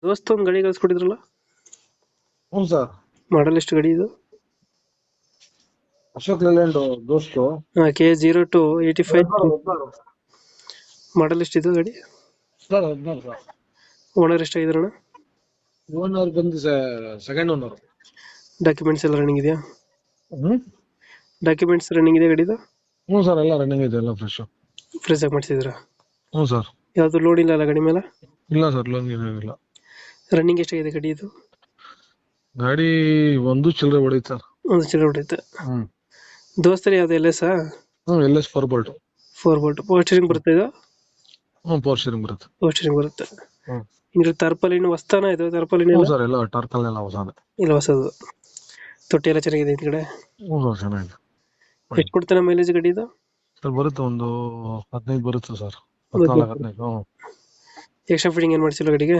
ದೋಸ್ತ ಒಂದು ಗಾಡಿ ಕಳ್ಸ್ಕೊಟ್ಟಿದ್ರಲ್ಲ, ಹ್ಞೂ ಸರ್. ಮಾಡಲ್ ಎಷ್ಟು ಗಾಡಿ ಇದು? ಅಶೋಕ್ ಲೇಲ್ಯಾಂಡ್ ದೋಸ್ತು. KA0285 ಹದಿನಾರು ಮಾಡಲ್ ಎಷ್ಟಿದು ಗಾಡಿ? Sir, 16 sir. ಓನರ್ ಎಷ್ಟಾಗಿದ್ರಣ? ಓನರ್ ಬಂದು ಸೆಕೆಂಡ್ ಓನರ್. ಡಾಕ್ಯುಮೆಂಟ್ಸ್ ಎಲ್ಲ ರನ್ನಿಂಗ್ ಇದೆಯಾ? ಹ್ಞೂ ಡಾಕ್ಯುಮೆಂಟ್ಸ್ ರನ್ನಿಂಗ್ ಇದೆ ಗಾಡಿದು? ಹ್ಞೂ ಸರ್, ಎಲ್ಲ ರನ್ನಿಂಗ್ ಇದೆ, ಎಲ್ಲ ಫ್ರೆಶ್. ಫ್ರೆಶ್ ಆಗಿ ಮಾಡಿಸಿದ್ರ? ಹ್ಞೂ ಸರ್. ಯಾವುದು ಲೋನ್ ಇಲ್ಲ ಅಲ್ಲ ಗಾಡಿ ಮೇಲೆ? ಇಲ್ಲ ಸರ್, ಲೋನ್ ಏನಿಲ್ಲ. ರನ್ನಿಂಗ್ ಎಷ್ಟಾಗಿದೆ ಗಾಡಿ ಇದು? ಗಾಡಿ ಒಂದು ಚಿಲ್ಲರೆ ಹೊಡೀತು ಸರ್. ಒಂದು ಚಿಲ್ಲರೆ ಹೊಡೆಯುತ್ತೆ. ಹ್ಞೂ ದೋಸ್ತರಿ ಯಾವ್ದು LS LS 4 bolt. 4 bolt power steering ಬರುತ್ತೆ ಇದು? ಹ್ಞೂ ಪವರ್ ಸ್ಟೀರಿಂಗ್ ಬರುತ್ತೆ. ಪವರ್ ಸ್ಟೀರಿಂಗ್ ಬರುತ್ತೆ. ಹ್ಞೂ ಇದ್ರ ತರ್ಪಲಿನ ಹೊಸ್ತಾನ ಇದು? ತರ್ಪಲಿನ ಹ್ಞೂ ಸರ್, ಎಲ್ಲ ಟಾರ್ಕಲ್ನೆಲ್ಲ ಹೊಸಾದೆ. ಇಲ್ಲ ಹೊಸದು. ತೊಟ್ಟಿ ಎಲ್ಲ ಚೆನ್ನಾಗಿದೆ ಈ ಕಡೆ? ಹ್ಞೂ ಸರ್, ಚೆನ್ನಾಗಿದೆ. ಎಷ್ಟು ಕೊಡ್ತಾನೆ ಮೈಲೇಜ್ ಗಾಡಿ ಇದು? ಸರ್ ಬರುತ್ತೆ, ಒಂದು 15 ಬರುತ್ತೆ ಸರ್. 14-15. ಹ್ಞೂ ಎಕ್ಸ್ಟ್ರಾ ಫಿಟ್ಟಿಂಗ್ ಏನು ಮಾಡಿಸಿಲ್ಲ ಗಾಡಿಗೆ?